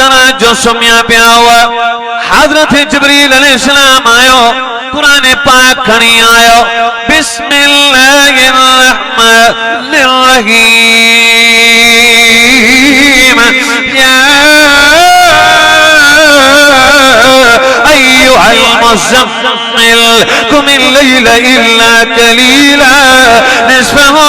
तरह जो सुमिया पिया हुआ हजरत जिब्रील अलैहिस्सलाम आयो कुरान पाक खणी आयो बिस्मिल्लाहिर्रहमानिर्रहीम या अय्युहल मुज़म्मिल कुमिल लैल इल्ला कलीला निस्फहु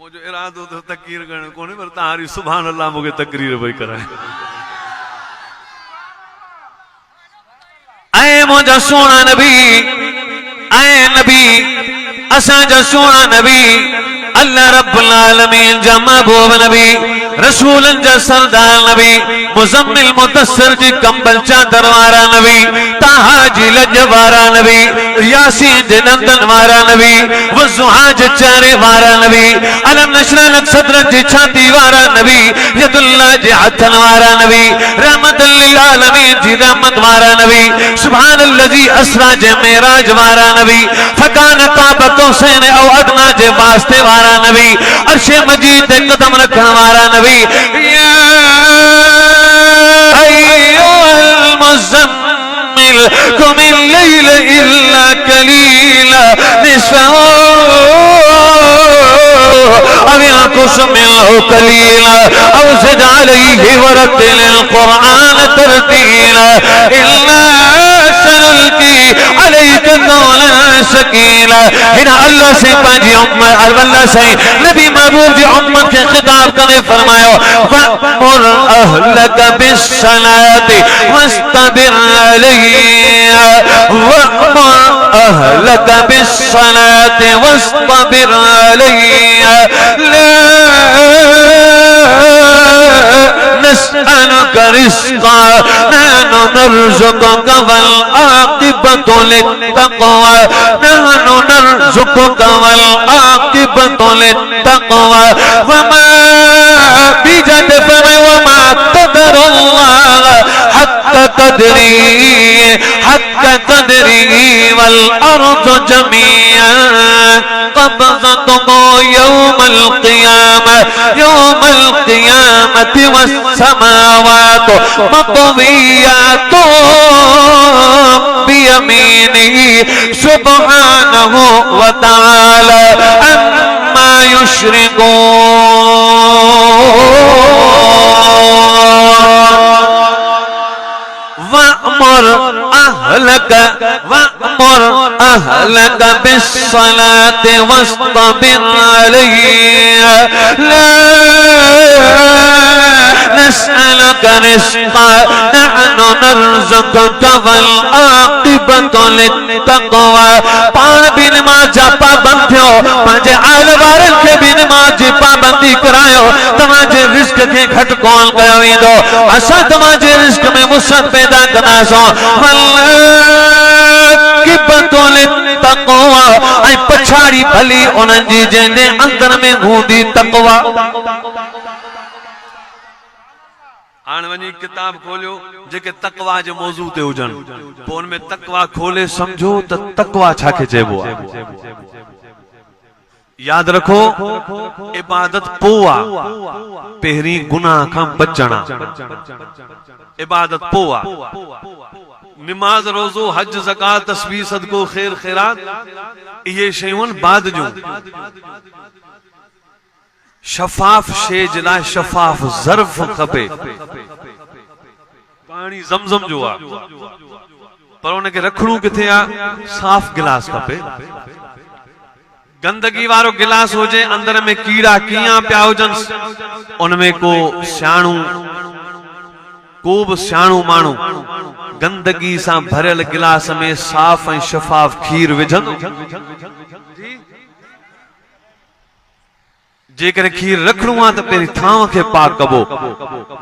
मुझे इरादो तो तकरीर करने को नहीं पर तारी सुभान अल्लाह मुझे तकरीर भाई कराए आए मुझे सोना नबी आए नबी असा जो सोना नबी अल्लाह रब्बुल आलमीन जा महबूब नबी रसूलन जा सरदार नबी मुज़म्मिल मुदस्सिर जी कंबल चादर वारा नबी ताहा जी लज वारा नबी यासीन जे नंदन वारा नबी वज़ुहा जे चेहरे वारा नबी अलम नशरा लक सदरक जी छाती वारा नबी यदुल्लाह जे हथन वारा नबी रहमतल लिल आलमीन जी रहमत वारा नबी सुभानल्लज़ी अस्रा जे मेराज वारा नबी फकान काबा कौसैन औ अदना जे वास्ते वारा नबी अर्शे मजीद ते कदम रखण वारा नबी या अय्युहल मुज़म्मिल कुमिल लैल इल्ला कलीला निस्फहु अव यंकुस मिन्हु कलीला अव ज़िद अलैहि वरत्तिलिल क़ुरआन तरतीला इन्ना सनुल्की अलैका क़ौलन सकीला हिना अल्लाह से पांजी उम्मत अल्लाह से नबी महबूब जी उम्मत के खिताब करे फरमायो वअमुर अहलक बिस्सलाति वस्तबिर अलैहा वअमुर अहलक बिस्सलाति वस्तबिर अलैहा ला नस्अलुक रिज़्क़ा नहनु नरज़ुकुक वल आक़िबतु लित्तक़वा नहनु नरज़ुकुक वल आक़िबतु लित्तक़वा वमा बिजत फमा वमा क़दरुल्लाह हक़्क़ क़दरी वल अर्ज़ु जमीअन क़ब्ज़तुहु यौमल क़ियामति वस्समावातु मत्विय्यातुन बियमीनिही सुब्हानहु व तआला अम्मा युश्रिकून वअमुर अहलक बिस्सलाति वस्तबिर अलैहा ला नस्अलुक रिज़्क़ा नहनु नरज़ुकुक वल आक़िबतु लित्तक़वा पाण भी नमाज़ जा पाबंद थियो पंहिंजे आल वारनि खे भी नमाज़ जी पाबंदी करायो तव्हांजे रिज़्क़ खे घटि कोन कयो वेंदो असां तव्हांजे रिज़्क़ में वुसअत पैदा कंदासूं आक़िबतु लित्तक़वा ऐं पछाड़ी भली उन्हनि जी जंहिंजे अंदर में हूंदी तक़वा हाणे वञी किताब खोलियो जेके तक़वा जे मौज़ू ते हुजनि पोइ उन में तक़वा खोले समझो त तक़वा छाखे चइबो आहे याद रखो इबादत पोआ पहिरीं गुनाह खां बचणा इबादत पोआ नमाज रोज़ो हज ज़कात तस्बीह सदको खैर खैरात ये शयूं बाद जो शफाफ शे जे लाइ शफाफ ज़र्फ़ खपे पानी ज़मज़म जो आ पर उनके रखणो किथे आ साफ गिलास खपे गंदगी वारो गिलास होजे अंदर में कीड़ा किया पिया हुजन उनमें को सियाणू को भी सियाणू माण्हू गंदगी से भरियल गिलास में साफ और शफाफ खीर विझंदो जेकर खीर रखणो आ त पहिरीं थांव खे पाक कबो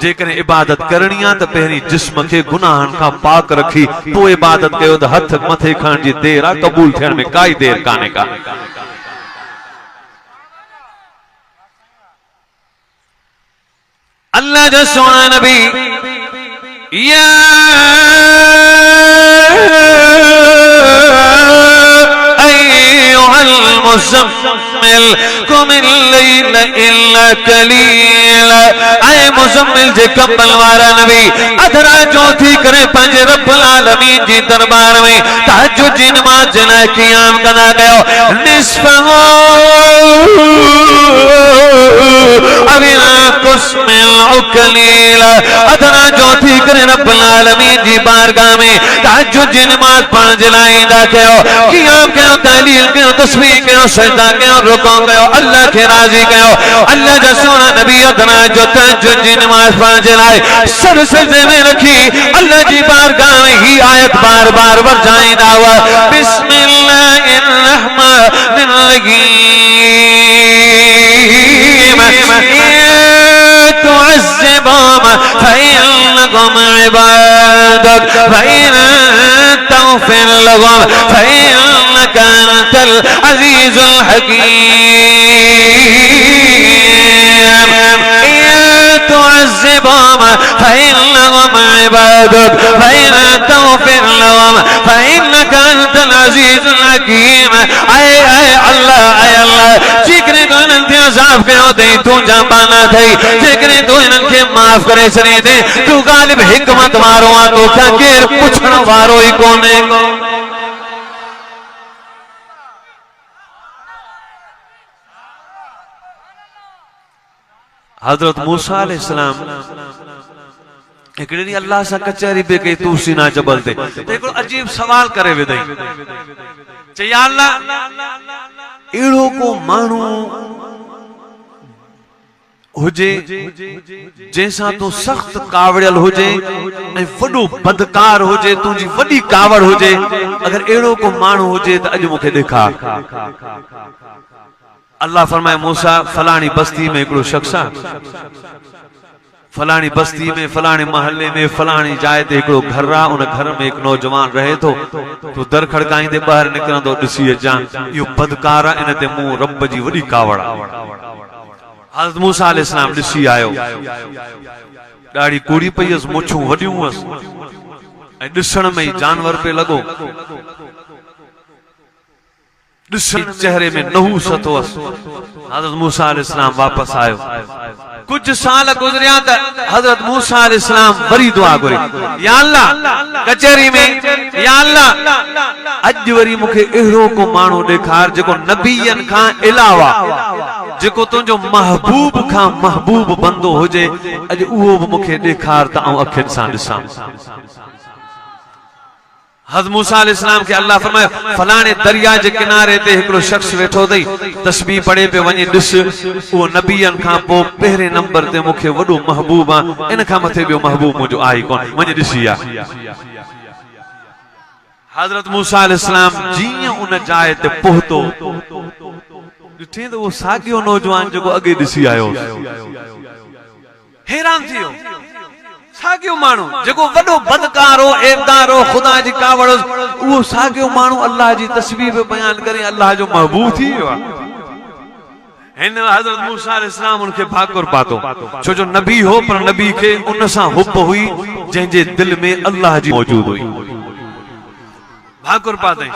जेकर इबादत करणी आ त पहिरीं जिस्म खे गुनाहन खां पाक रखी तो इबादत कयो त हथ मथे खणण जी देर आ कबूल थियण में काई देर काने का अल्लाह जो सोना नबी या अय्युहल मुज़म्मिल कुम अल-लैल इल्ला कलीला ऐ मुज़म्मिल जे कपल वारा नबी अधरा जो थी करे पंहिंजे रब्बुल आलमीन जी दरबार में तहज्जुद जी नमाज़ जना क़याम कंदा कयो निस्फ़हु अविना कुस्मिल कलीला अधरा जो थी करे रब्बुल आलमीन जी बारगाह में तहज्जुद जी नमाज़ पढ़ण जे लाइ ईंदा कयो क़याम कयो तहलील कयो तस्बीह कयो सजदा कयो रुकू कयो अल्लाह के राजी कयो अल्लाह जो सोना नबी अधरा जो तहज्जुद जी नमाज़ पढ़ण जे लाइ सर सजदे में रखी अल्लाह जी बारगाह में ही आयत बार बार वरजाईंदा हुआ बिस्मिल्लाहिर रहमानिर रहीम तुअज़्ज़िबहुम फइन्नहुम इबादुक वइन तग़फिर लहुम फइन्नका अंतल अज़ीज़ुल हकीम तुअज़्ज़िबहुम फइन्नहुम इबादुक वइन तग़फिर लहुम फइन्नका अंतल अज़ीज़ुल हकीम आए अल्लाह जिक्र तो इन्हनि खे अज़ाब कयो अथई तूं जापाना थई जिक्र तू इन्हनि खे माफ़ करे छॾी थी तू ग़ालिब हिकमत वारो आ तोखां केरु पुछण वारो ई कोन्हे हज़रत मूसा अलैहिस्सलाम हिकिड़े ॾींहुं अल्लाह सां कचहरी पे कई तूर सीना जबल ते हिकिड़ो अजीब सवाल करे विधई चई या अल्लाह अहिड़ो को माण्हू हुजे जंहिंसां तूं सख्त कावड़ियल हुजे ऐं वॾो बदकार हुजे तुंहिंजी वॾी कावड़ हुजे अगर अहिड़ो को माण्हू हुजे त अॼु मूंखे ॾेखार अल्लाह फरमाए मूसा फलाणी बस्ती में हिकिड़ो शख्स आहे फलाणी बस्ती में फलाणे महल्ले में फलाणी जाइ ते हिकिड़ो घर आहे उन घर में हिकु नौजवान रहे थो तूं दर खड़काईंदे ॿाहिरि निकिरंदो ॾिसी अचां इहो बदकार आहे इन ते मूं रब जी वॾी कावड़ आहे हज़रत मूसा अलैहिस्सलाम ॾिसी आयो ॾाढी कूड़ी पई हुअसि मुछूं वॾियूं हुअसि ऐं ॾिसण में ई जानवर पे लॻो चेहरे में नहूसत हुअसि हज़रत मूसा अलैहिस्सलाम वापस आयो कुछ साल गुजरिया त हज़रत मूसा अलैहिस्सलाम वरी दुआ घुरी या अल्लाह कचहरी में या अल्लाह अॼु वरी मूंखे अहिड़ो को माण्हू ॾेखार जेको नबीयनि खां अलावा जेको तुंहिंजो महबूब खां महबूब बंदो हुजे अॼु उहो बि मूंखे ॾेखार त आउं अखियुनि सां ॾिसां हज़रत मूसा अलैहिस्सलाम के अल्लाह फरमायो फलाणे दरिया जे किनारे ते हिकिड़ो शख्स वेठो अथई तस्बीह पढ़े पे वञी ॾिस उहो नबीयनि खां पोइ पहिरें नंबर ते मूंखे वॾो महबूब आहे इन खां मथे ॿियो महबूब मुंहिंजो आहे कोन वञी ॾिसी आ हज़रत मूसा अलैहिस्सलाम जीअं उन जाइ ते पहुतो ॾिठे त उहो साॻियो नौजवान जेको अॻे ॾिसी आयो हैरान थी वियो साॻियो माण्हू जेको वॾो बदकार हो ऐबदार हो ख़ुदा जी कावड़ उहो साॻियो माण्हू अल्लाह जी तस्बीह पे बयान करे अल्लाह जो महबूब थी वियो आहे हिन हज़रत मूसा अलैहिस्सलाम उनखे भाकुर पातो छो जो नबी हो पर नबी खे उन सां हुब हुई जंहिंजे दिल में अल्लाह जी मौजूद हुई भाकुर पातई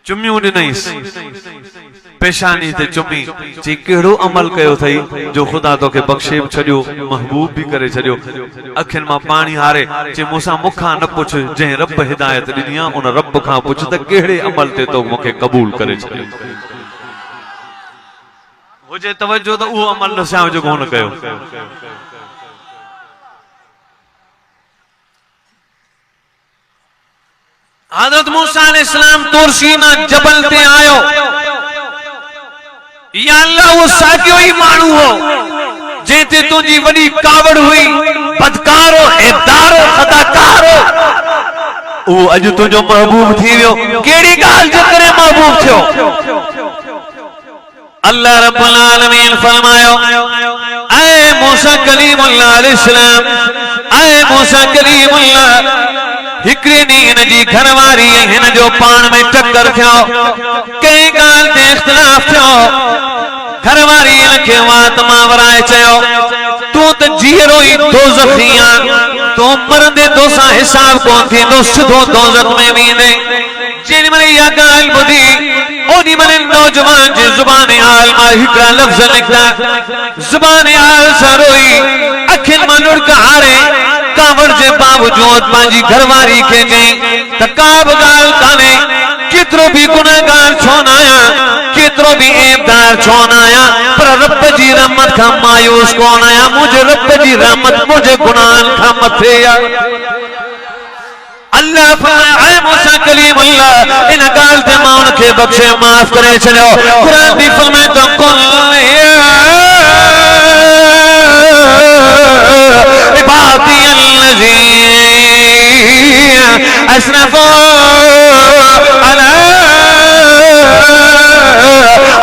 चुमियूं ॾिनईसि पेशानी ते चुमी चई कहिड़ो अमल कयो अथई जो ख़ुदा तोखे बख़्शे छॾियो महबूब भी करे छॾियो अखियुनि मां पाणी हारे चई मूंसां मूंखां न पुछ जंहिं रब हिदायत ॾिनी आहे उन रब खां पुछ त कहिड़े अमल ते तो मूंखे क़बूल करे छॾियो हुजे तवज्जो त उहो अमल ॾिसां जेको हुन कयो हजरत मूसा अलैहिस्सलाम तूर सीना जबल ते आयो, या अल्लाह वो सागियो ही मानू हो जेते तुझी वडी कावड़ हुई, बदकारो, ऐबदारो, खताकारो, वो अज तुझो महबूब थी वियो। केड़ी गाल जे करे महबूब थियो? अल्लाह रब्बुल आलमीन फरमायो, ऐ मूसा कलीमुल्लाह अलैहिस्सलाम, ऐ मूसा कलीमुल्लाह, हिकड़ी नी इन जी घरवारी हिन जो पाण में टक्कर थियो, कई गाल ते इख्तिलाफ थियो। घरवारी इनखे वात मां वराए चयो, तू त जीरो ही दोज़खी आ, तू मरंदे तोसां हिसाब कोन थींदो, सिधो दोज़ख में वेंदे। जेॾी महिल इहा ॻाल्हि ॿुधी ओॾी महिल नौजवान जी ज़ुबान हाल मां हिकिड़ा लफ़्ज़ निकिता, ज़ुबान हाल सां रोई, अखियुनि मां लुड़क हारे कावड़ जे बावजूद पंहिंजी घरवारी खे चई त का बि ॻाल्हि कान्हे, केतिरो बि गुनहगार छो न आहियां, केतिरो बि ऐबदार छो न आहियां, पर रब जी रहमत खां मायूस कोन आहियां। मुंहिंजे रब जी रहमत मुंहिंजे गुनाहनि खां मथे आहे। अल्लाह फरमाया, ऐ मूसा कलीमुल्लाह, इन ॻाल्हि ते मां उनखे बख़्शे माफ़ करे छॾियो। क़ुरान बि फरमाए थो, कुल इबादी अल्लज़ीना असरफ़ू अला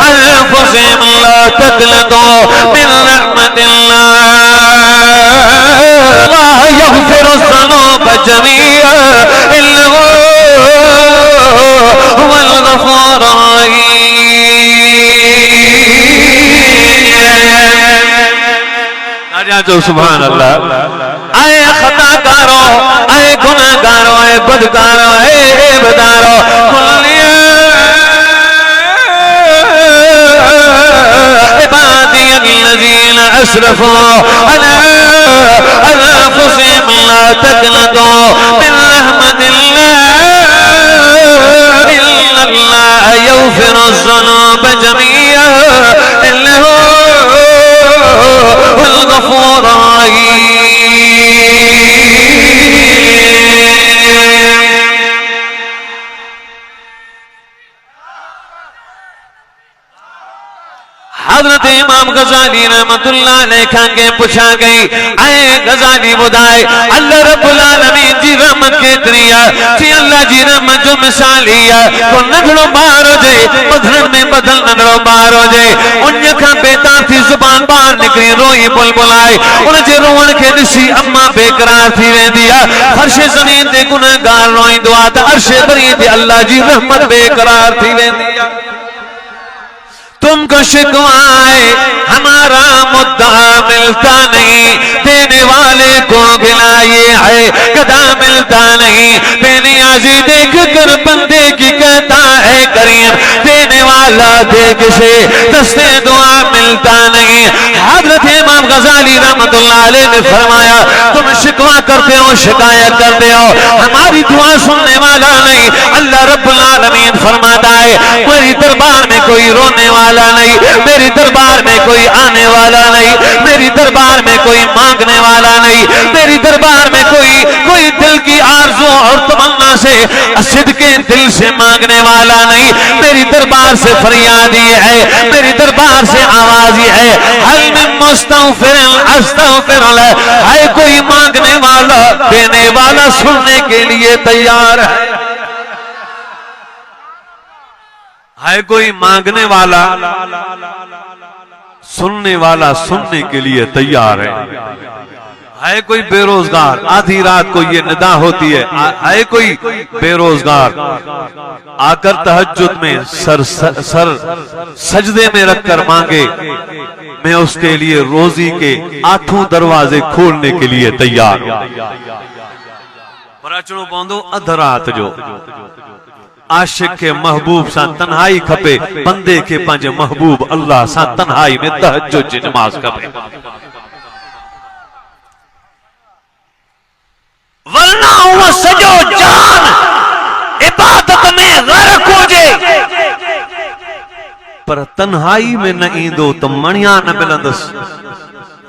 अनफुसिहिम ला तक़नतू मिन रहमतिल्लाह, ला यग़फ़िरु ज़ुनूब जमीअन इन्नहु हुवल गफ़ूरुर रहीम। जो सुभान अल्लाह। आए खताकारो, आए गुनाहगारो, आए बदकारो, आए ऐबदारो, इबादी अल्लज़ीना असरफ़ू अला अनफुसिहिम ला तक़नतू मिन रहमतिल्लाह, इन्नल्लाह यग़फ़िरु ज़ुनूब जमीअन इन्नहु हुवल गफ़ूरुर रहीम। हजरत इमाम गजाली रहमतुल्लाह अलैह खां के पूछा गई, ऐ गजाली ॿुधाए अल्लाह रब्बुल आलमीन जी रहमत केतिरी आहे? चई अल्लाह जी रहमत जो मिसाल ही आहे, को नंढड़ो ॿार हुजे, ॿधण में ॿधल नंढड़ो ॿार हुजे, उन खां बेताब थी ज़ुबान ॿाहिरि निकिरी रोई बुलबुलाए, उन जे रोअण खे ॾिसी अम्मा बेक़रार थी वेंदी आहे। फर्श ज़मीन ते गुनहगार रोईंदो आहे त अर्श बरी ते अल्लाह जी रहमत बेक़रार थी वेंदी आहे। तुमको शिकवा है हमारा मुद्दा मिलता नहीं, देने वाले को गिलाए है गदा मिलता नहीं, बेनियाज़ी देख कर बंदे की कहता है करीम, देने वाला देख से दस्ते दुआ मिलता नहीं। हज़रत इमाम गज़ाली रहमतुल्लाह अलैह ने फरमाया, तुम शिकवा करते हो, शिकायत करते हो, हमारी दुआ सुनने वाला नहीं। अल्लाह रब्बुल आलमीन फरमाता है, मेरी दरबार में कोई रोने वाला नहीं, मेरी दरबार में कोई आने वाला नहीं, मेरी दरबार में कोई मांगने वाला नहीं, मेरी दरबार में कोई दिल की आरज़ू और तमन्ना से सिद्क़े दिल से मांगने वाला नहीं। मेरी दरबार से फरियाद ही है, मेरी दरबार से आवाज ही है, हल मिन मुस्तग़फ़िरिन अस्तग़फ़िर लह, है कोई मांगने वाला, देने वाला सुनने के लिए तैयार है कोई मांगने वाला, सुनने वाला सुनने के लिए तैयार है कोई बेरोजगार, आधी रात को ये निदा होती है कोई बेरोजगार आकर तहज्जुद में सर सजदे में रखकर मांगे, मैं उसके लिए रोजी के 8 दरवाजे खोलने के लिए तैयार हूं। पर अचणो पवंदो अध रात जो। आशिक के महबूब सा तन्हाई खपे, बंदे के पंहिंजे महबूब अल्लाह सा तन्हाई में तहज्जुद जी नमाज खपे, वरना वो सजो जान इबादत में गर्क हुजे, पर तन्हाई में न ईंदो तो मणिया न मिलंदस।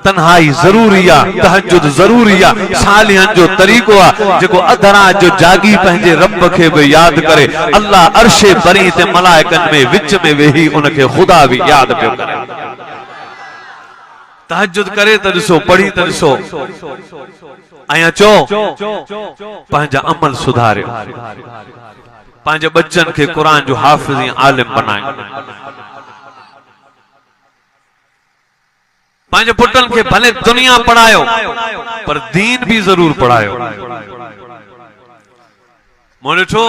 तन्हाई ज़रूरी आ, तहज्जुद ज़रूरी आ, सालिहन जो तरीक़ो आ जेको अध रात जो जागी पंहिंजे रब खे भी याद करे। अल्लाह अर्शे बरी ते मलाइकन में विच में वेही उनके खुदा भी याद पियो करे। तहज्जुद करे त ॾिसो, पढ़ी त ॾिसो, ऐं अचो पंहिंजा अमल सुधारियो, पंहिंजे बच्चन के कुरान जो हाफ़िज़ ऐं आलिम बनायो, पंहिंजे पुटन के भले दुनिया पढ़ायो पर दीन भी जरूर पढ़ायो। मूं ॾिठो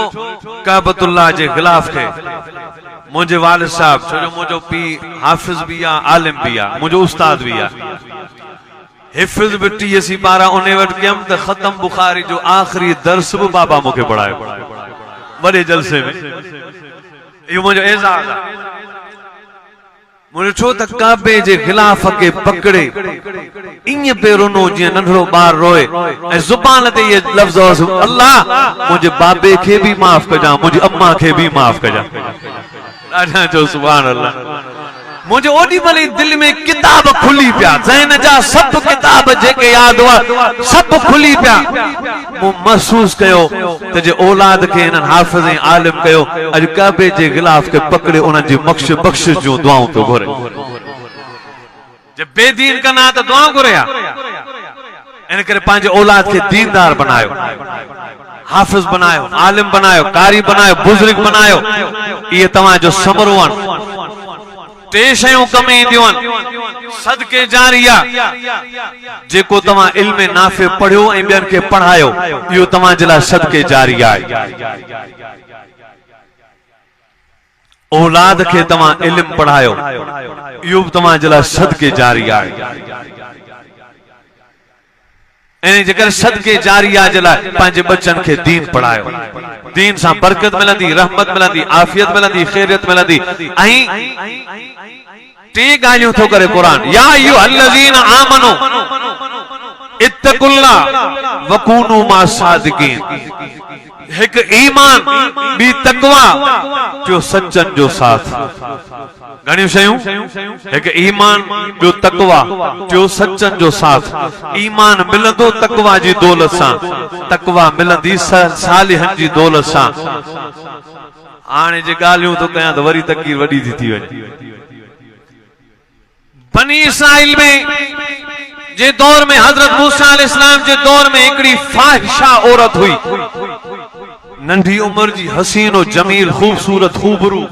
काबतुल्लाह जे गिलाफ खे मुझे वालिद साहब, छो जो मुझो पी हाफिज भी आ, आलिम भी आ, मुझो उस्ताद भी आ, हिफ्ज़ भी 80 पारा उन्हें वट कयम त खत्म बुखारी जो आखिरी दर्स भी बाबा मुखे पढ़ायो वडे जलसे में। यो मुझो एजाज आ। मुझे छो त काबे जे गिलाफ के पकड़े इन पे रोनो जी नंढड़ो बार रोए ऐं जुबान ते ये लफ्ज़ अल्लाह मुझे बाबे के भी माफ कजा, मुझे अम्मा के भी माफ कजा। राजा जो सुभान अल्लाह। मुझे ओडी भली दिल में किताब खुली पिया, ज़हन जा सब किताब जेके याद हुआ सब खुली पिया। मु महसूस कयो त जे औलाद के इन हाफिज़ ऐं आलिम कयो, अज काबे जे गिलाफ के पकड़े उन जी बख्शिश जो दुआऊं तो घुरे। जे बेदीन कना त दुआ घुरिया, इन करे पंहिंजे औलाद के दीनदार बनायो, हाफिज बनायो, आलिम बनायो, कारी बनायो, बुजुर्ग बनायो। ये तव्हां जो समरुवन टे शयूं कम ईंदियूं आहिनि। सदके जारिया जेको तव्हां इल्म नाफे पढ़ियो ऐं ॿियनि खे पढ़ायो, इहो तव्हां जे लाइ सदके जारिया आहे। औलाद के तव्हां इल्म पढ़ायो, इहो बि तव्हां जे लाइ सदके जारिया आहे। ऐं जेकर सदके जारिया जे लाइ पंहिंजे बच्चन के दीन पढ़ायो, दीन सां बरकत मिलंदी, रहमत मिलंदी, आफियत मिलंदी, खैरियत मिलंदी। ऐं टे ॻाल्हियूं थो करे कुरान, या अय्युहल्लज़ीना आमनू इत्तकुल्लाह वकूनू मा सादिकीन। एक ईमान, बी तकवा, जो सच्चन जो साथ। घणियूं शयूं, एक ईमान, ॿियो तकवा, जो सच्चन जो साथ। ईमान मिलंदो तकवा जी दौलत सां, तकवा मिलंदी सालिहन जी दौलत सां। हाणे जे ॻाल्हियूं तो कयां त वरी तकलीफ़ वॾी थी वञे। बनी इस्राइल में जे दौर में हजरत मूसा अलैहिस्सलाम जे दौर में हिकड़ी फाहिशा औरत हुई, नंढी उम्र जी हसीन और जमील खूबसूरत खूबरू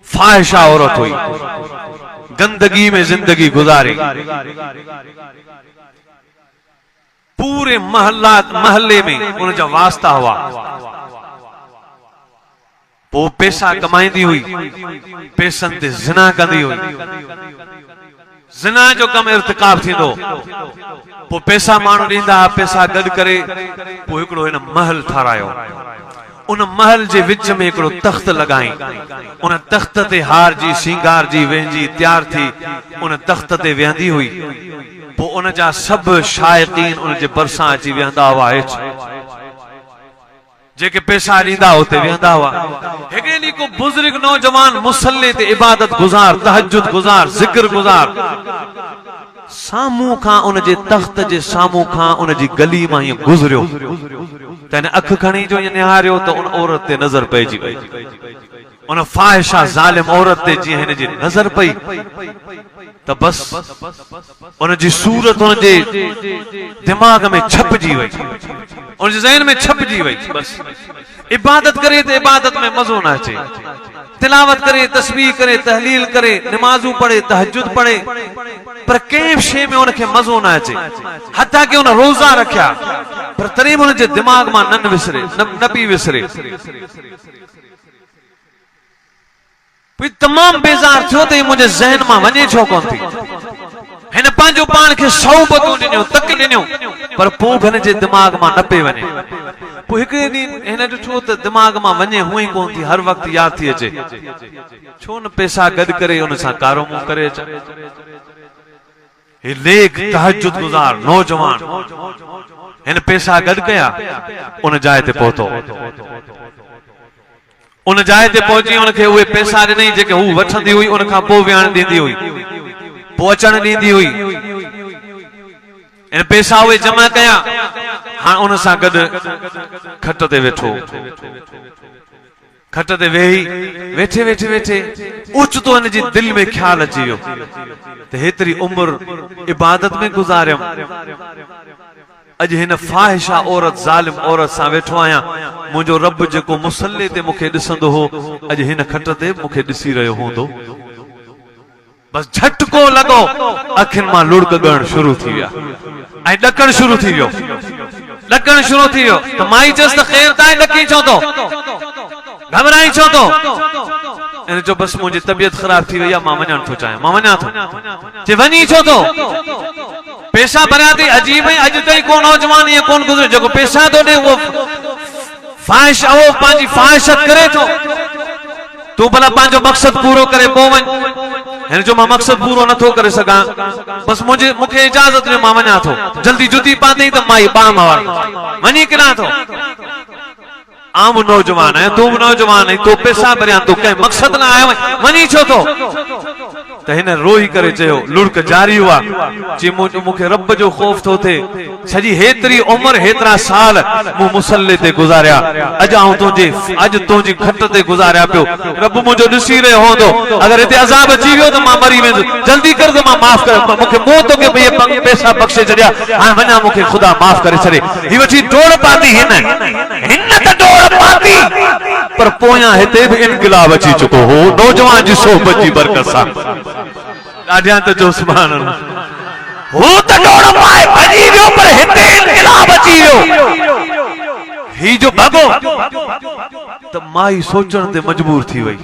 फाहिशा औरत हुई, गंदगी में जिंदगी गुजारी। पूरे महल्ले में उनजा वास्ता हुआ। वो पैसा कमाईंदी हुई, पैसनि ते ज़िना कंदी हुई, ज़िना जो कम इर्तिकाब थींदो, पो पैसा माण्हू ॾींदा, पैसा गॾु करे पो हिकिड़ो हिन महल ठारायो। उन महल जे विच में हिकिड़ो तख्त लॻाई, उन तख्त ते हार जी सिंगार जी वेंजी तैयार थी उन तख्त ते वेहंदी हुई। पो उन जा सब शायकीन उन जे भरिसां अची वेहंदा हुआ, जेके पैसा ॾींदा उते वेहंदा हुआ। हिकिड़े ॾींहुं को बुजुर्ग नौजवान मुसल्ले ते इबादत गुज़ार, तहज्जुद गुज़ार, ज़िक्र गुज़ार, सामूं खां उन जे तख्त जे सामूं खां उन जी गली मां ईअं गुज़रियो त हिन अख खणी जो ईअं निहारियो त उन औरत ते नज़र पइजी वई। उन फाहिशा ज़ालिम औरत ते जीअं हिन जी नज़र पई त बस उन जी सूरत उन जे दिमाग में छपजी वई, उन जे ज़हन में छपजी वई। बस इबादत करे तो इबादत में मज़ो न अचे, तिलावत करे, तस्बीह करे, तहलील करे, नमाजू पढ़े, तहज्जुद पढ़े, पर कंहिं शइ में उनखे मज़ो न अचे। हथा कि उन रोज़ा रखिया पर तॾहिं बि उन जे दिमाग मां न विसरे, न पई विसरे। तमाम बेज़ार थियो त मुझे ज़हन मां वञे छो कोन थी। हिन पंहिंजो पाण खे सौबतूं ॾिनियूं, तक ॾिनियूं, पर पोइ हिन जे दिमाग मां न पे वञे। पोइ हिकिड़े ॾींहुं हिन ॾिठो त दिमाग मां वञे हुअं ई कोन थी, हर वक़्तु यादि थी अचे, छो न पैसा गॾु करे उन सां कारो मुंहुं करे अचां। लेख तहज्जुद गुज़ार नौजवान हिन पैसा गॾु कया, उन जाइ ते पहुतो। उन जाइ ते पहुची उनखे उहे पैसा ॾिनई जेके हू वठंदी हुई, उन खां पोइ विहाणे ॾींदी हुई। पोचण ॾींदी हुई इन पैसा उहे जमा कया हाणे उन सां गॾु खट ते वेठो खट ते वेही वेठे वेठे वेठे ओचितो हिन जी दिलि में ख्याल अची वियो त हेतिरी उमिरि इबादत में गुज़ारियमि अॼु हिन फाहिशा औरत ज़ालिम औरत सां वेठो आहियां मुंहिंजो रब जेको मुसल्ले ते मूंखे ॾिसंदो हो अॼु हिन खट ते मूंखे ॾिसी रहियो हूंदो बस झटको लॻो अखियुनि मां लुड़क ॻणणु शुरू थी विया ऐं ॾकणु शुरू थी वियो ॾकणु शुरू थी वियो त माई चयसि त ख़ैर ताईं ॾकी छो थो घबराई छो थो इन जो बस मुंहिंजी तबियत ख़राब थी वई आहे मां वञणु थो चाहियां मां वञा थो चए वञी छो थो पैसा भरिया थी अजीब है अॼु ताईं को नौजवान ईअं कोन गुज़रे जेको पैसा थो ॾे उहो फ़ाहिश उहो पंहिंजी फ़ाहिशत करे थो तूं भला पंहिंजो मक़सदु पूरो करे पोइ वञ हिन जो मां मक़सदु पूरो नथो करे सघां बस मूंखे इजाज़त ॾियो मां वञा थो जल्दी जुती पातई त मां बाम वञी किरां थो आम नौजवान है तू नौजवान है तो पैसा भरिया तू कंहिं मक़सद न आयो वञी छो थो त हिन रोई करे चयो लुड़क जारी हुआ चई मूंखे रब जो ख़ौफ़ थो थिए सॼी हेतिरी उमिरि हेतिरा साल मूं मुसल्ले ते गुज़ारिया अॼु तुंहिंजी खट ते गुज़ारिया पियो रब मुंहिंजो ॾिसी रहियो हूंदो अगरि हिते अज़ाब अची वियो त मां मरी वेंदुसि जल्दी कर त मां माफ़ कर मूंखे मोह थो के भई पैसा बख़्शे छॾिया हाणे वञा मूंखे ख़ुदा माफ़ करे छॾे ही वठी डोड़ पाती हिन त डोड़ पाती पर पोयां हिते बि इनक़िलाब अची चुको हो नौजवान जी सोहबत जी बरकत सां ॾाढियां त जो सुभान अल्लाह हो त डोड़ पाए भॼी वियो पर हिते इनक़िलाब अची वियो ही जो भॻो त माई सोचण ते मजबूर थी वई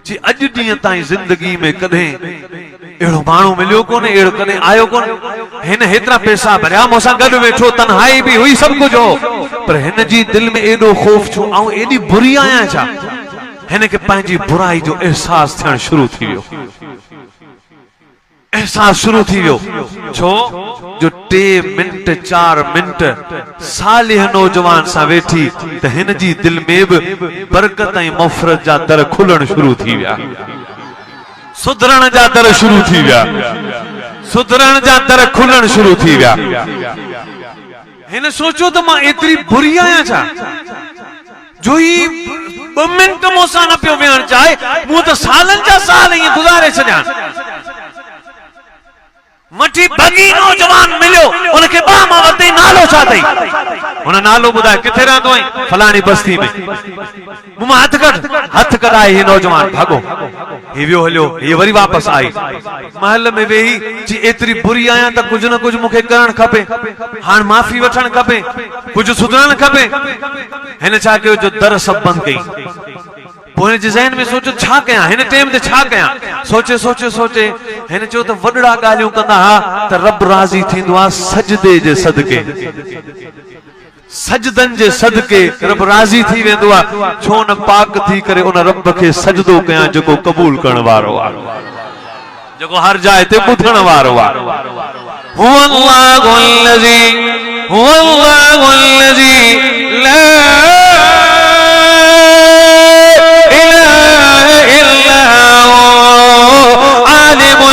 जी अॼु ॾींहं ताईं ज़िंदगी में कॾहिं अहिड़ो माण्हू मिलियो कोन्हे अहिड़ो कॾहिं आयो कोन्हे हिन हेतिरा पैसा भरिया मूंसां गॾु वेठो तन्हाई बि हुई सभु कुझु हो पर हिन जी दिलि में एॾो ख़ौफ़ छो ऐं एॾी बुरी आहियां छा हिन खे पंहिंजी बुराई जो अहसास थियणु शुरू थी वियो एहसास शुरू थी वियो छो जो 3 मिंट 4 मिंट सालिह नौजवान सां वेठी त हिन जी दिलि में बि बरकत ऐं मफ़रत जा दर खुलण शुरू थी विया सुधरण जा दर शुरू थी विया सुधरण जा दर खुलण शुरू थी विया हिन सोचो त मां एतिरी बुरी आहियां छा जो ही 2 मिंट मूंसां न पियो वेहण चाहे मूं त सालनि जा साल ईअं गुज़ारे छॾिया मठी भगी नौजवान मिलियो उनके बाम वते नालो छा अथई उन नालो ॿुधाए किथे रहंदो आहीं फलाणी बस्ती में मूं मां हथ कढाए ही नौजवान भागो ही वियो हलियो ही वरी वापस आई महल में वेही जी एतिरी बुरी आहियां त कुझु न कुझु मूंखे करणु खपे हाणे माफ़ी वठणु खपे कुझु सुधरणु खपे हिन छा कयो जो दर सभु बंदि कई पोइ हिन जे ज़हन में सोचो छा कयां हिन टाइम ते छा कयां सोचे सोचे सोचे हिन चयो त वॾड़ा ॻाल्हियूं कंदा हा त रब राज़ी थींदो आहे सजदे जे सदके सजदनि जे सदके रब राज़ी थी वेंदो आहे छो न पाक थी करे उन रब खे सजदो कयां जेको क़बूल करण वारो आहे जेको हर जाइ ते ॿुधण वारो आहे ला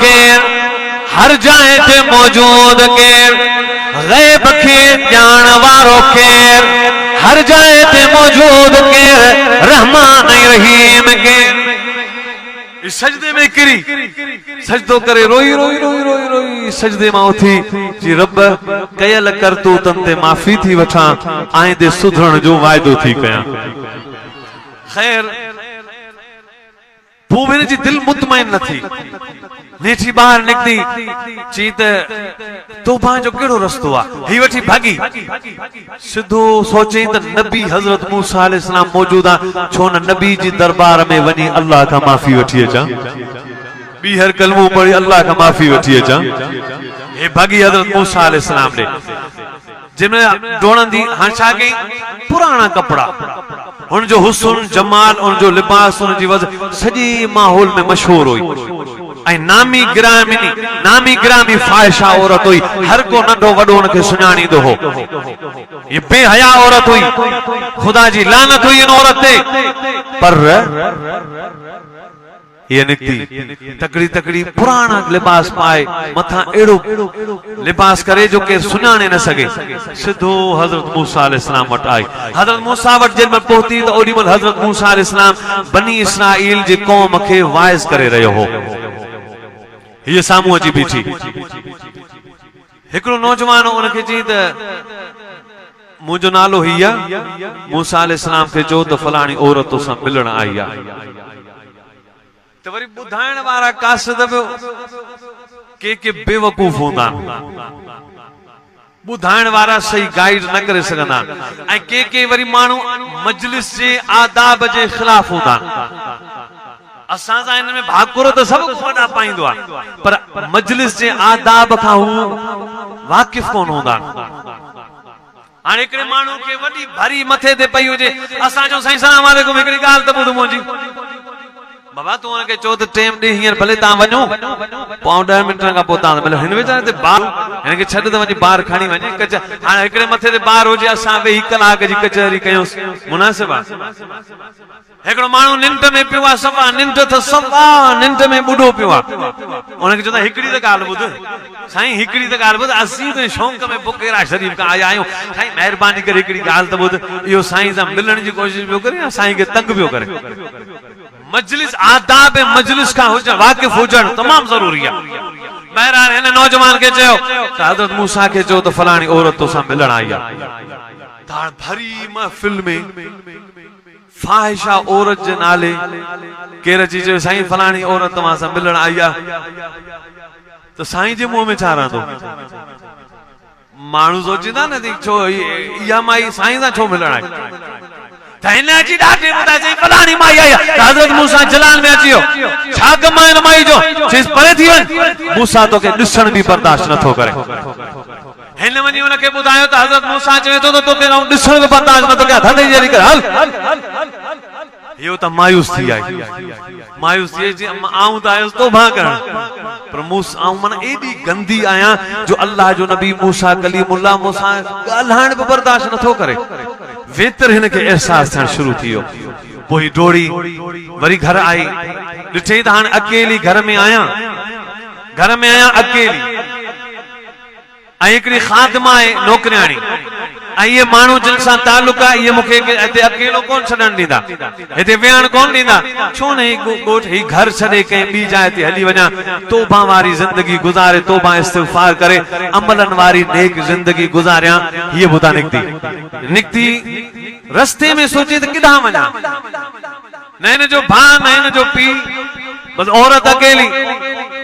केर हर जाइ ते मौजूद केर गैब खे ॼाण वारो केर हर जाइ ते मौजूद केर रहमान ऐं रहीम केर सजदे में किरी सजदो करे रोई रोई रोई रोई रोई सजदे मां उथी जी रब कयल करतूतन ते माफ़ी थी वठां आइंदे सुधरण जो वाइदो थी कयां खैर पोइ हिन जी दिलि मुतमइन न थी नेठी ॿाहिरि निकिती चई त तौबा जो कहिड़ो रस्तो आहे ही वठी भागी सिधो सोचई त नबी हज़रत मूसा अलैहिस्सलाम मौजूद आहे छो न नबी जी दरबार में वञी अल्लाह खां माफ़ी वठी अचां ॿीहर कलमो पढ़ी अल्लाह खां माफ़ी वठी अचां हे भागी हज़रत मूसा अलैहिस्सलाम ॾे जंहिंमें डोड़ंदी हाणे छा कई पुराणा कपिड़ा उनजो हुस्न जमाल उनजो लिबास उनजी वज़ह सॼे माहौल में मशहूर हुई नामी गिरामी फाहिशा औरत हुई, हर को नंढो वॾो उनखे सुञाणींदो हो। ये बेहया औरत हुई, खुदा जी लानत हुई इन औरत ते। पर ये निकती तकड़ी पुराना लिबास पाए, मथा एड़ो लिबास करे जो के सुञाणे न सके, सिधो हजरत मूसा अलैहिस्सलाम what I. Hazrat Musa what जब में पहुती तो ओडी मल हजरत मूसा अलैहिस्सलाम बनी इसराइल जी कौम के वाइज करे रहियो हो। ये सामू अची बीठी, एकड़ो नौजवान उनके जी त मुझो नालो हिया, मूसा अलैहिस्सलाम के जो तो फलानी औरत सां मिलण आई आ। तो वरी बुधाइण वारा कासद के बेवकूफ होंदा, बुधाइण वारा सही गाइड न करे सघंदा, ऐं के वरी माण्हू मजलिस जे आदाब जे खिलाफ होंदा। असां सां इन में भाकुर तो सब वॾा पाईंदो आ, पर मजलिस जे आदाब खां हू वाकिफ कोन होंदा। हाणे हिकिड़े माण्हू के वॾी भरी मथे ते पई हुजे, असां जो साईं सलाम वालेकुम, हिकिड़ी ॻाल्हि त ॿुध मुंहिंजी, बाबा तू उनके चो तो टेम दी हींअर भले ता वञो, पाउ 10 मिनटन खां पोइ ता मतलब हिन वीचारे ते बार हिनखे छॾ त वञी बार खणी वञे कच। हाणे हिकिड़े मथे ते बार हुजे, असां वेही कलाक जी कचहरी कयोसि, मुनासिब आहे? हिकिड़ो माण्हू निंड में पियो आहे, सफ़ा निंड त सफ़ा निंड में ॿुॾो पियो आहे, उनखे चवंदा हिकिड़ी त ॻाल्हि ॿुध साईं, हिकिड़ी त ॻाल्हि ॿुध, असीं त शौक़ में बुकेरा शरीफ़ खां आया आहियूं, साईं महिरबानी करे हिकिड़ी ॻाल्हि त ॿुध। इहो साईं सां मिलण जी कोशिशि पियो करे या साईं खे तंग पियो करे? मजलिस आदाब मजलिस का हुजण, वाकिफ हुजण तमाम जरूरी है। बहरहाल हिन नौजवान के चयो त हजरत मूसा के चयो तो फलानी औरत तो सां मिलण आई आ। ताण भरी महफिल में फाहिशा औरत जे नाले केर अची चयो साईं फलानी औरत तव्हां सां मिलण आई आ, तो साईं जे मुंह में छा रहंदो? माण्हू सोचींदा न छो इहा माई साईं सां छो मिलण आई? फलानी माई आई, हजरत मूसा जलाल में अची छा कम आहे माई जो, चीज परे थी वञ। मूसा तो के ॾिसण भी बर्दाश्त नथो करे। हिन वञी उनखे ॿुधायो त हजरत मूसा चवे थो त तोखे ॾिसण भी बर्दाश्त नथो करे, हथ जरी कर हल। इहो त मायूस थी आई, मायूस थी आऊं त आयुसि तौबा करण, पर मूसा मन एडी गंदी आया जो अल्लाह जो नबी मूसा कलीमुल्लाह मूसा ॻाल्हाइण भी बर्दाश्त नथो करे। वेतर हिनखे एहसास थियण शुरू थी वियो, पोइ डोड़ी वरी घर आई, ॾिठे त हाणे अकेली घर में आया अकेली, ऐं हिकिड़ी खादमा आहे नौकरियाणी, ऐं इहे माण्हू जिन सां तालुक आहे इहे मूंखे हिते अकेलो कोन छॾण ॾींदा, हिते वेहण कोन ॾींदा, छो न ही घर छॾे कंहिं ॿी जाइ ते हली वञा, तौबा वारी ज़िंदगी गुज़ारे, तौबा इस्तिग़फार करे अमलन वारी नेक ज़िंदगी गुज़ारियां। हीअ ॿुधा निकती रस्ते में सोचे त किथां वञा, न हिन जो भाउ न हिन जो पीउ, बस औरत अकेली।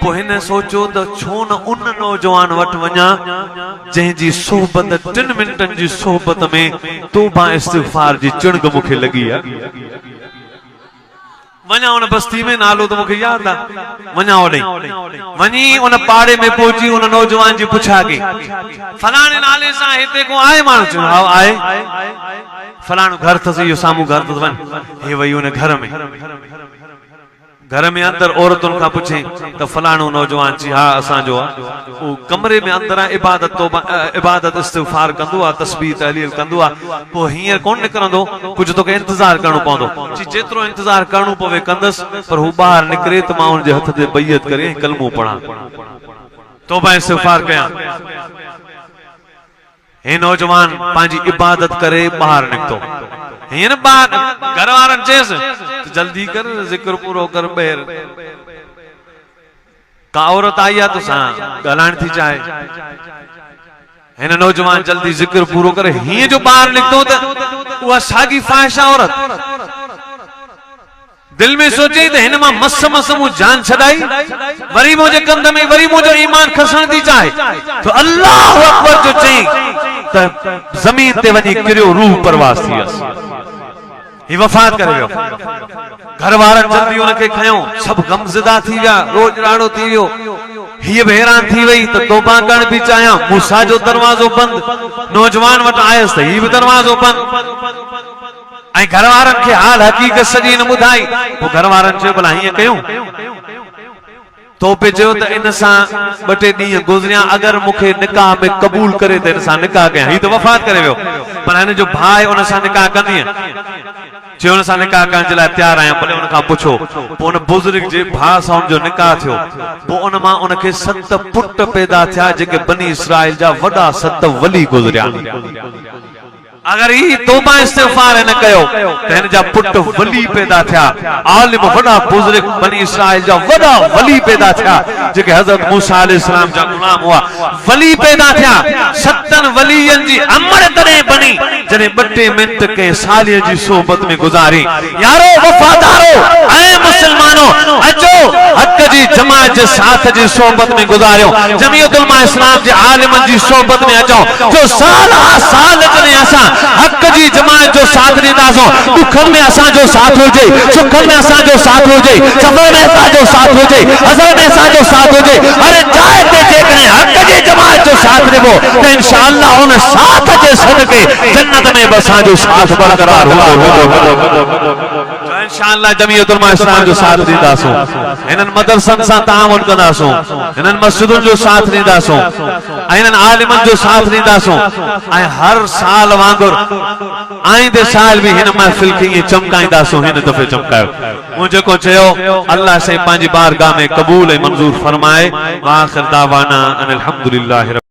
पोइ हिन सोचो त छो न उन नौजवान वटि वञा जंहिंजी सोहबत 3 मिंटनि जी सोहबत में तौबा इस्तिग़फार जी चिणग मूंखे लॻी आहे। वञा उन बस्ती में, नालो त मूंखे यादि आहे, वञा ओॾे वञी उन पाड़े में पहुची उन नौजवान जी पुछा कई फलाणे नाले सां हिते को आहे माण्हू? चयो हा आहे, फलाणो घर अथसि, इहो साम्हूं घर अथसि, वञ। हे वई उन घर में अंदर औरतुनि खां पुछे त फलाणो नौजवान जी हा असांजो आहे, उहो कमरे में अंदर आहे, इबादत इस्तिग़फार कंदो आहे, तस्बीह तहलील कंदो आहे, पोइ हींअर कोन निकिरंदो, कुझु तोखे इंतज़ार करणो पवंदो। जेतिरो इंतज़ार करणो पवे कंदसि, पर हू ॿाहिरि निकिरे त मां हुनजे हथ ते बैयत करे कलमो पढ़ां, तौबा इस्तिग़फार कयां। हे नौजवान पंहिंजी इबादत करे ॿाहिरि निकितो, हीअं न ॿाहिरि घर वारनि चयसि जल्दी कर, ज़िक्र पूरो कर, ॿाहिरि का औरत आई आहे तोसां ॻाल्हाइण थी चाहे। हिन नौजवान जल्दी ज़िक्र पूरो करे हीअं जो ॿाहिरि निकितो त उहा साॻी फाहिशा औरत दिल में सोचे त हिन मां मस मूं जान छॾाई, वरी मुंहिंजे कंध में वरी मुंहिंजो ईमान खसण थी चाहे, तो अल्लाहु अकबर जो चई त ज़मीन ते वञी किरियो, रूह परवास थी वियसि, ही वफ़ात करे वियो। घर वारनि जल्दी उनखे खयो, सभु गमज़दा थी विया, रोज राड़ो थी वियो। हीअ बि हैरान थी वई त तौबा करण बि चाहियां, मूसा जो दरवाज़ो बंदि, नौजवान वटि आयसि त हीअ बि दरवाज़ो बंदि, ऐं घर वारनि खे हाल हक़ीक़त सॼी न ॿुधाई। पोइ घर वारनि चयो भला हीअं कयूं, तो पे जो त इन सां बटे डी गुजरिया अगर मुखे निकाह में कबूल करे त इन सां निकाह कया ही तो वफात करे वियो पर हिन जो भाई उन सां निकाह कंदी जो उन सां निकाह करण जे लाइ तैयार आहियां भले उन खां पुछो पोइ उन बुजुर्ग जे भाउ सां उन जो निकाह थियो पोइ उन मां उनखे 7 पुट पैदा थिया जेके बनी इसराइल जा वॾा 7 वली गुजरिया अगर ही तौबा इस्तिग़फार न कयो त हिन जा पुट वली पैदा थिया आलिम वॾा बुजुर्ग बनी इसराइल जा वॾा वली पैदा थिया जेके हज़रत मूसा अलैहिस्सलाम जा गुलाम हुआ वली पैदा थिया 7 वलियन जी अमर तने बनी जने 2 मिनट के सालिय जी सोबत में गुजारी यारो वफादारो ऐ मुसलमानो अचो हक जी जमात जे साथ जी सोबत में गुजारियो जमीयत उलमा इस्लाम जे आलिमन जी सोबत में अचो जो साल आ साल जने असा हक जी जमात जो साथ ॾींदासूं दुखन में असां जो साथ हुजे सुखन में असां जो साथ हुजे सफ़र में असां जो साथ हुजे हज़र में असां जो साथ हुजे हर जाइ ते जेकॾहिं हक जी जमात जो साथ ॾिबो त इंशाअल्लाह उन साथ जे सदके जन्नत में बि असां जो साथ बरक़रार हूंदो इंशाअल्लाह जमीयत उलमा इस्लाम जो साथ ॾींदासूं हिननि मदरसनि सां ताउन कंदासूं हिननि मस्जिदुनि जो साथ ॾींदासूं ऐं हिननि आलिमनि जो साथ ॾींदासूं ऐं हर साल वांगुरु आईंदे साल भी हिन महफिल खे ईअं चमकाईंदासूं हिन दफ़े चमकायो मूं जेको चयो अल्लाह से पंहिंजी बारगाह में क़बूल ऐं मंज़ूर फरमाए व आख़िर दावाना अनिल हम्दुलिल्लाहि।